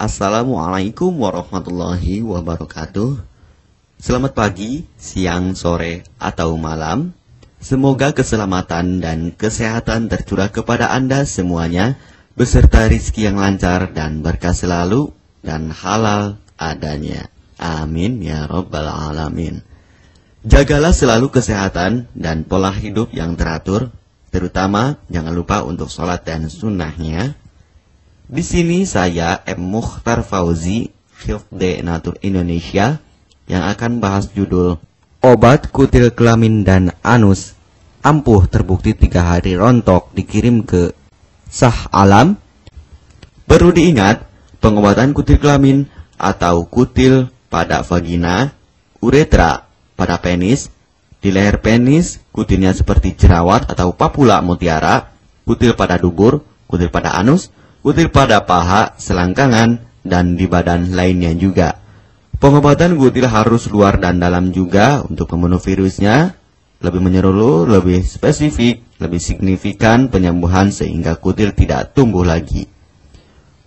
Assalamualaikum warahmatullahi wabarakatuh. Selamat pagi, siang, sore, atau malam. Semoga keselamatan dan kesehatan tercurah kepada Anda semuanya, beserta rizki yang lancar dan berkah selalu, dan halal adanya. Amin ya rabbal alamin. Jagalah selalu kesehatan dan pola hidup yang teratur, terutama jangan lupa untuk sholat dan sunnahnya. Di sini saya M. Mukhtar Fauzi, Hifdz Natur Indonesia, yang akan bahas judul Obat Kutil Kelamin dan Anus ampuh terbukti 3 hari rontok dikirim ke Shah Alam. Perlu diingat, pengobatan kutil kelamin atau kutil pada vagina, uretra pada penis, di leher penis kutilnya seperti jerawat atau papula mutiara, kutil pada dubur, kutil pada anus, kutil pada paha, selangkangan, dan di badan lainnya juga. Pengobatan kutil harus luar dan dalam juga untuk membunuh virusnya, lebih menyeluruh, lebih spesifik, lebih signifikan penyembuhan sehingga kutil tidak tumbuh lagi.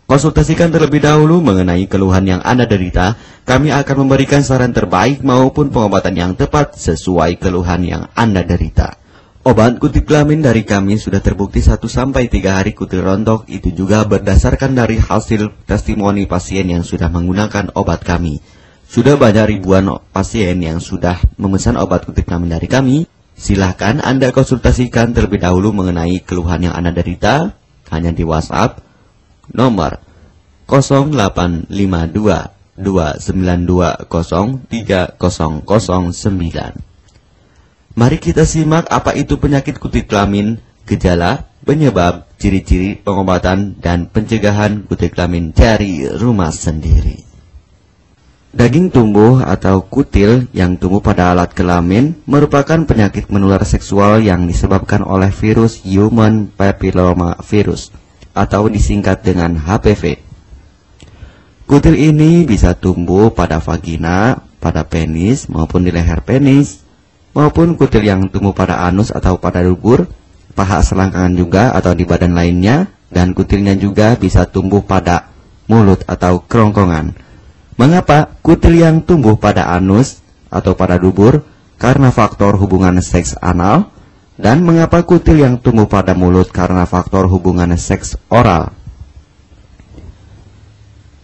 Konsultasikan terlebih dahulu mengenai keluhan yang Anda derita, kami akan memberikan saran terbaik maupun pengobatan yang tepat sesuai keluhan yang Anda derita. Obat kutil kelamin dari kami sudah terbukti 1-3 hari kutil rontok, itu juga berdasarkan dari hasil testimoni pasien yang sudah menggunakan obat kami. Sudah banyak ribuan pasien yang sudah memesan obat kutil kelamin dari kami. Silahkan Anda konsultasikan terlebih dahulu mengenai keluhan yang Anda derita, hanya di WhatsApp nomor 085229203009. Mari kita simak apa itu penyakit kutil kelamin, gejala, penyebab, ciri-ciri, pengobatan, dan pencegahan kutil kelamin dari rumah sendiri. Daging tumbuh atau kutil yang tumbuh pada alat kelamin merupakan penyakit menular seksual yang disebabkan oleh virus Human Papilloma Virus atau disingkat dengan HPV. Kutil ini bisa tumbuh pada vagina, pada penis, maupun di leher penis, maupun kutil yang tumbuh pada anus atau pada dubur, paha selangkangan juga atau di badan lainnya, dan kutilnya juga bisa tumbuh pada mulut atau kerongkongan. Mengapa kutil yang tumbuh pada anus atau pada dubur? Karena faktor hubungan seks anal. Dan mengapa kutil yang tumbuh pada mulut? Karena faktor hubungan seks oral.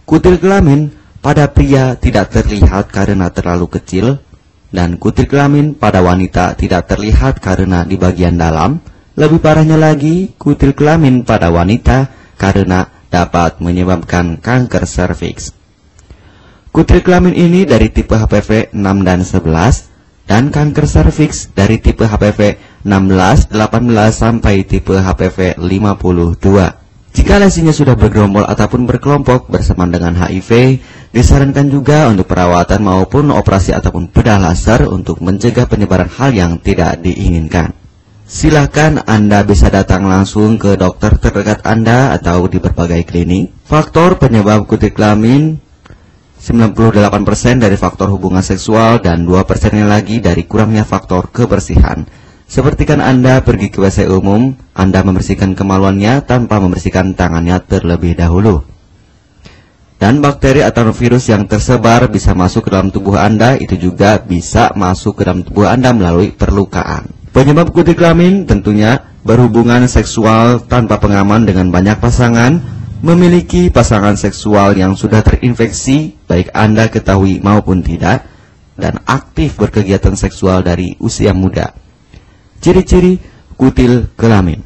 Kutil kelamin pada pria tidak terlihat karena terlalu kecil, dan kutil kelamin pada wanita tidak terlihat karena di bagian dalam. Lebih parahnya lagi, kutil kelamin pada wanita karena dapat menyebabkan kanker serviks. Kutil kelamin ini dari tipe HPV 6 dan 11, dan kanker serviks dari tipe HPV 16, 18 sampai tipe HPV 52. Jika lesinya sudah bergerombol ataupun berkelompok bersama dengan HIV, disarankan juga untuk perawatan maupun operasi ataupun bedah laser untuk mencegah penyebaran hal yang tidak diinginkan. Silakan Anda bisa datang langsung ke dokter terdekat Anda atau di berbagai klinik. Faktor penyebab kutil kelamin 98% dari faktor hubungan seksual dan 2% lagi dari kurangnya faktor kebersihan. Sepertikan Anda pergi ke WC umum, Anda membersihkan kemaluannya tanpa membersihkan tangannya terlebih dahulu. Dan bakteri atau virus yang tersebar bisa masuk ke dalam tubuh Anda, itu juga bisa masuk ke dalam tubuh Anda melalui perlukaan. Penyebab kutil kelamin tentunya berhubungan seksual tanpa pengaman dengan banyak pasangan, memiliki pasangan seksual yang sudah terinfeksi, baik Anda ketahui maupun tidak, dan aktif berkegiatan seksual dari usia muda. Ciri-ciri kutil kelamin: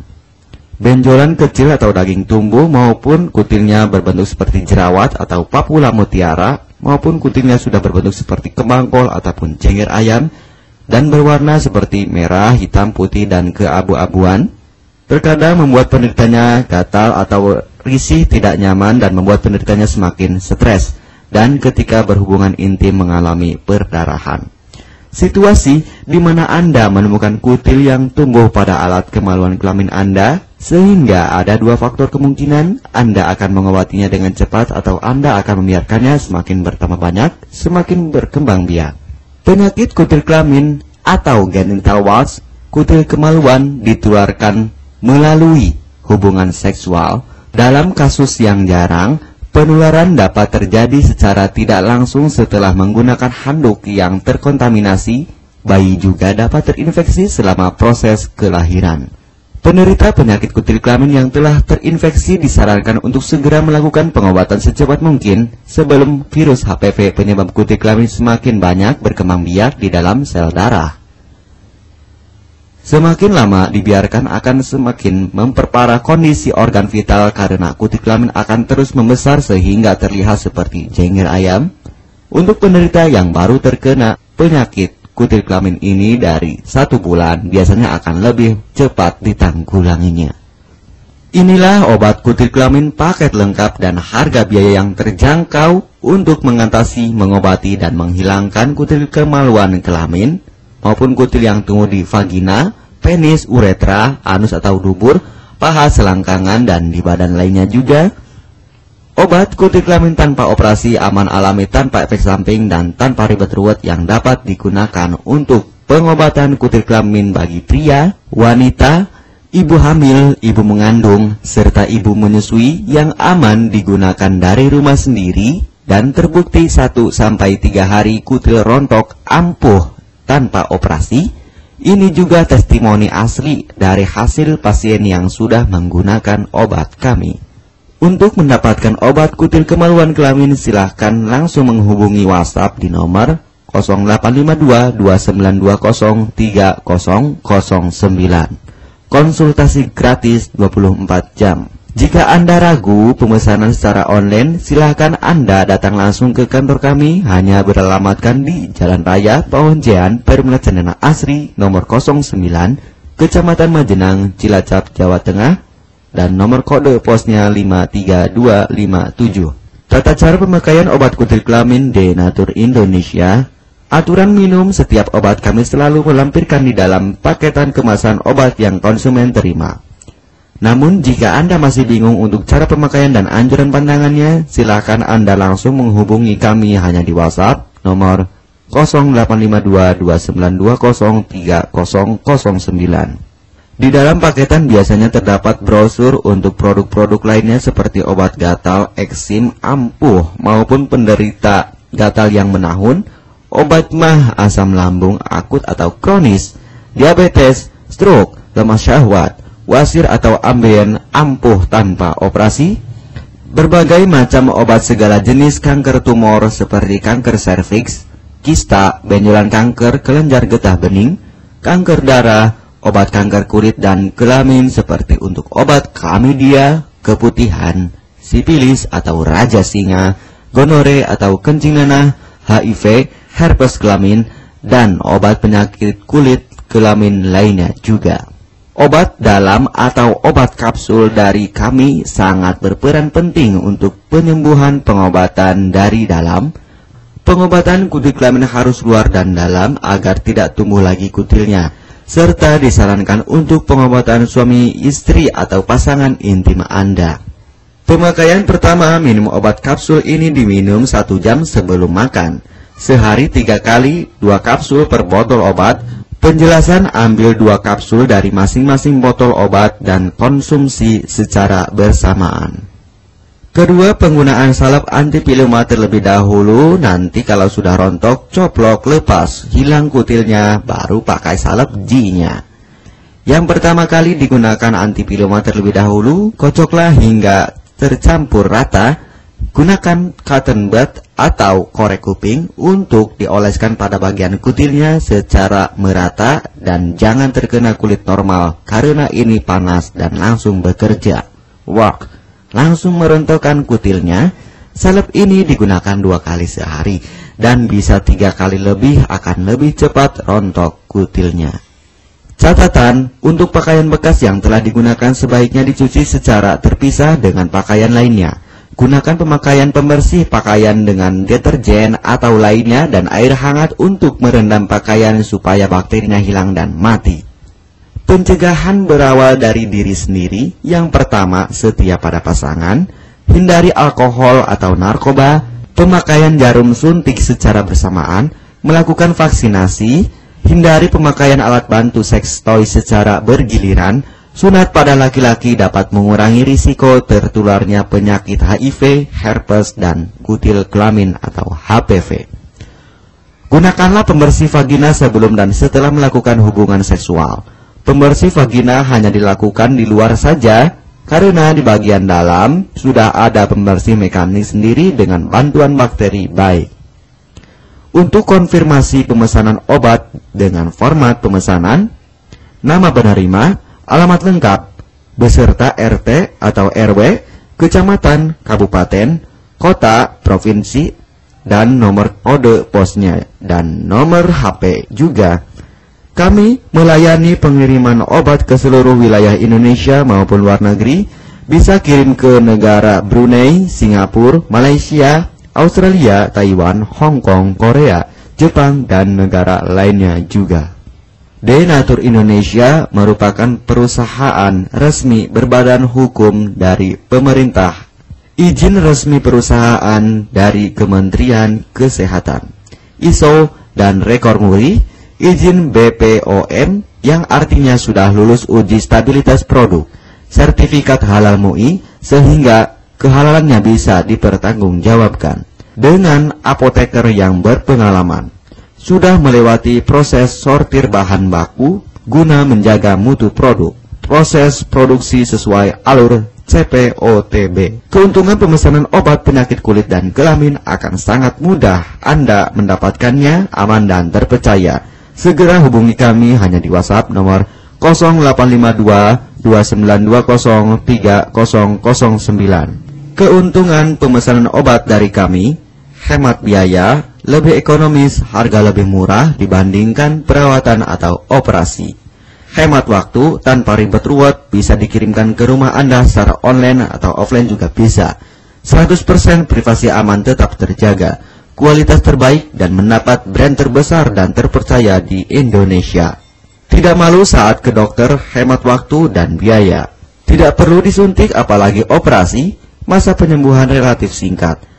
benjolan kecil atau daging tumbuh maupun kutilnya berbentuk seperti jerawat atau papula mutiara, maupun kutilnya sudah berbentuk seperti kembang kol ataupun cengir ayam, dan berwarna seperti merah, hitam, putih, dan keabu-abuan. Terkadang membuat penderitanya gatal atau risih, tidak nyaman, dan membuat penderitanya semakin stres, dan ketika berhubungan intim mengalami perdarahan. Situasi di mana Anda menemukan kutil yang tumbuh pada alat kemaluan kelamin Anda, sehingga ada 2 faktor kemungkinan: Anda akan mengobatinya dengan cepat atau Anda akan membiarkannya semakin bertambah banyak, semakin berkembang biak. Penyakit kutil kelamin atau genital warts, kutil kemaluan, ditularkan melalui hubungan seksual. Dalam kasus yang jarang, Penularan dapat terjadi secara tidak langsung setelah menggunakan handuk yang terkontaminasi. Bayi juga dapat terinfeksi selama proses kelahiran. Penderita penyakit kutil kelamin yang telah terinfeksi disarankan untuk segera melakukan pengobatan secepat mungkin sebelum virus HPV penyebab kutil kelamin semakin banyak berkembang biak di dalam sel darah. Semakin lama dibiarkan akan semakin memperparah kondisi organ vital karena kutil kelamin akan terus membesar sehingga terlihat seperti jengger ayam. Untuk penderita yang baru terkena penyakit kutil kelamin ini dari 1 bulan biasanya akan lebih cepat ditanggulanginya. Inilah obat kutil kelamin paket lengkap dan harga biaya yang terjangkau untuk mengatasi, mengobati, dan menghilangkan kutil kemaluan kelamin maupun kutil yang tumbuh di vagina, penis, uretra, anus atau dubur, paha, selangkangan, dan di badan lainnya juga. Obat kutil kelamin tanpa operasi, aman alami, tanpa efek samping, dan tanpa ribet ruwet yang dapat digunakan untuk pengobatan kutil kelamin bagi pria, wanita, ibu hamil, ibu mengandung, serta ibu menyusui yang aman digunakan dari rumah sendiri dan terbukti 1-3 hari kutil rontok ampuh tanpa operasi. Ini juga testimoni asli dari hasil pasien yang sudah menggunakan obat kami. Untuk mendapatkan obat kutil kemaluan kelamin, silahkan langsung menghubungi WhatsApp di nomor 0852-2920-3009. Konsultasi gratis 24 jam. Jika Anda ragu pemesanan secara online, silahkan Anda datang langsung ke kantor kami, hanya beralamatkan di Jalan Raya Pahonjean, Perumna Cendana Asri, nomor 09, Kecamatan Majenang, Cilacap, Jawa Tengah, dan nomor kode posnya 53257. Tata cara pemakaian obat kutil kelamin Denatur Indonesia. Aturan minum setiap obat kami selalu melampirkan di dalam paketan kemasan obat yang konsumen terima. Namun jika Anda masih bingung untuk cara pemakaian dan anjuran pandangannya, silakan Anda langsung menghubungi kami hanya di WhatsApp nomor 0852-2920-3009. Di dalam paketan biasanya terdapat brosur untuk produk-produk lainnya seperti obat gatal, eksim, ampuh, maupun penderita gatal yang menahun, obat mah, asam lambung akut atau kronis, diabetes, stroke, lemah syahwat, wasir atau ambien ampuh tanpa operasi, berbagai macam obat segala jenis kanker tumor seperti kanker serviks, kista, benjolan kanker, kelenjar getah bening, kanker darah, obat kanker kulit dan kelamin seperti untuk obat klamidia, keputihan, sipilis atau raja singa, gonore atau kencing nanah, HIV, herpes kelamin, dan obat penyakit kulit kelamin lainnya juga. Obat dalam atau obat kapsul dari kami sangat berperan penting untuk penyembuhan pengobatan dari dalam. Pengobatan kutil kelamin harus luar dan dalam agar tidak tumbuh lagi kutilnya, serta disarankan untuk pengobatan suami, istri, atau pasangan intim Anda. Pemakaian pertama, minum obat kapsul ini diminum 1 jam sebelum makan. Sehari 3 kali, 2 kapsul per botol obat. Penjelasan, ambil 2 kapsul dari masing-masing botol obat dan konsumsi secara bersamaan. Kedua, penggunaan salep antipiluma terlebih dahulu, nanti kalau sudah rontok, coplok, lepas, hilang kutilnya, baru pakai salep G-nya. Yang pertama kali digunakan antipiluma terlebih dahulu, kocoklah hingga tercampur rata, gunakan cotton bud atau korek kuping untuk dioleskan pada bagian kutilnya secara merata dan jangan terkena kulit normal, karena ini panas dan langsung bekerja. Langsung merontokkan kutilnya. Salep ini digunakan 2 kali sehari dan bisa 3 kali lebih akan lebih cepat rontok kutilnya. Catatan, untuk pakaian bekas yang telah digunakan sebaiknya dicuci secara terpisah dengan pakaian lainnya. Gunakan pemakaian pembersih pakaian dengan deterjen atau lainnya dan air hangat untuk merendam pakaian supaya bakterinya hilang dan mati. Pencegahan berawal dari diri sendiri. Yang pertama, setia pada pasangan, hindari alkohol atau narkoba, pemakaian jarum suntik secara bersamaan, melakukan vaksinasi, hindari pemakaian alat bantu seks toy secara bergiliran, Sunat pada laki-laki dapat mengurangi risiko tertularnya penyakit HIV, herpes, dan kutil kelamin atau HPV. Gunakanlah pembersih vagina sebelum dan setelah melakukan hubungan seksual. Pembersih vagina hanya dilakukan di luar saja, karena di bagian dalam sudah ada pembersih mekanik sendiri dengan bantuan bakteri baik. Untuk konfirmasi pemesanan obat dengan format pemesanan, nama penerima, alamat lengkap, beserta RT atau RW, kecamatan, kabupaten, kota, provinsi, dan nomor kode posnya, dan nomor HP juga. Kami melayani pengiriman obat ke seluruh wilayah Indonesia maupun luar negeri, bisa kirim ke negara Brunei, Singapura, Malaysia, Australia, Taiwan, Hong Kong, Korea, Jepang, dan negara lainnya juga. Denatur Indonesia merupakan perusahaan resmi berbadan hukum dari pemerintah. Izin resmi perusahaan dari Kementerian Kesehatan, ISO dan rekor muri, izin BPOM yang artinya sudah lulus uji stabilitas produk, sertifikat halal MUI sehingga kehalalannya bisa dipertanggungjawabkan. Dengan apoteker yang berpengalaman, sudah melewati proses sortir bahan baku guna menjaga mutu produk, proses produksi sesuai alur CPOTB. Keuntungan pemesanan obat penyakit kulit dan kelamin akan sangat mudah Anda mendapatkannya, aman dan terpercaya. Segera hubungi kami hanya di WhatsApp nomor 0852 2920 3009. Keuntungan pemesanan obat dari kami, hemat biaya, lebih ekonomis, harga lebih murah dibandingkan perawatan atau operasi. Hemat waktu tanpa ribet ruwet, bisa dikirimkan ke rumah Anda secara online atau offline juga bisa. 100% privasi aman tetap terjaga, kualitas terbaik dan mendapat brand terbesar dan terpercaya di Indonesia. Tidak malu saat ke dokter, hemat waktu dan biaya. Tidak perlu disuntik apalagi operasi, masa penyembuhan relatif singkat.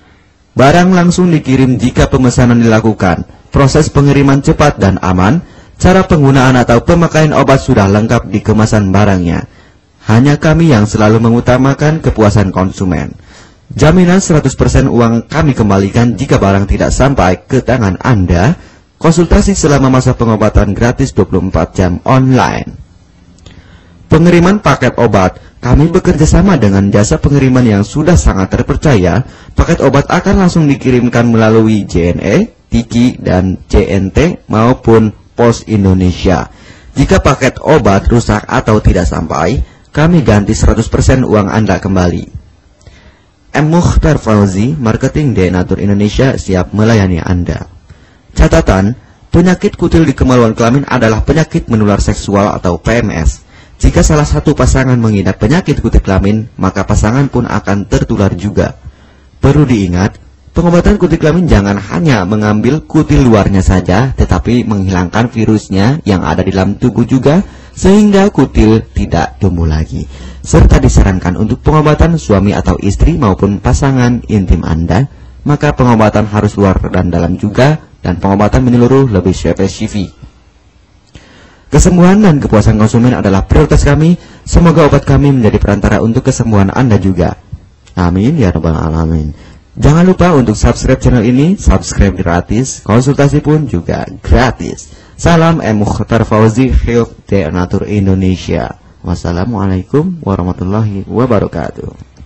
Barang langsung dikirim jika pemesanan dilakukan. Proses pengiriman cepat dan aman. Cara penggunaan atau pemakaian obat sudah lengkap di kemasan barangnya. Hanya kami yang selalu mengutamakan kepuasan konsumen. Jaminan 100% uang kami kembalikan jika barang tidak sampai ke tangan Anda. Konsultasi selama masa pengobatan gratis 24 jam online. Pengiriman paket obat. Kami bekerja sama dengan jasa pengiriman yang sudah sangat terpercaya. Paket obat akan langsung dikirimkan melalui JNE, Tiki, dan JNT maupun Pos Indonesia. Jika paket obat rusak atau tidak sampai, kami ganti 100% uang Anda kembali. M. Mukhtar Fauzi, Marketing Denatur Indonesia, siap melayani Anda. Catatan, penyakit kutil di kemaluan kelamin adalah penyakit menular seksual atau PMS. Jika salah satu pasangan mengidap penyakit kutil kelamin, maka pasangan pun akan tertular juga. Perlu diingat, pengobatan kutil kelamin jangan hanya mengambil kutil luarnya saja, tetapi menghilangkan virusnya yang ada di dalam tubuh juga, sehingga kutil tidak tumbuh lagi. Serta disarankan untuk pengobatan suami atau istri maupun pasangan intim Anda, maka pengobatan harus luar dan dalam juga, dan pengobatan menyeluruh lebih spesifik. Kesembuhan dan kepuasan konsumen adalah prioritas kami. Semoga obat kami menjadi perantara untuk kesembuhan Anda juga. Amin ya rabbal alamin. Jangan lupa untuk subscribe channel ini, subscribe gratis, konsultasi pun juga gratis. Salam M. Mukhtar Fauzi, Health Denatur Indonesia. Wassalamualaikum warahmatullahi wabarakatuh.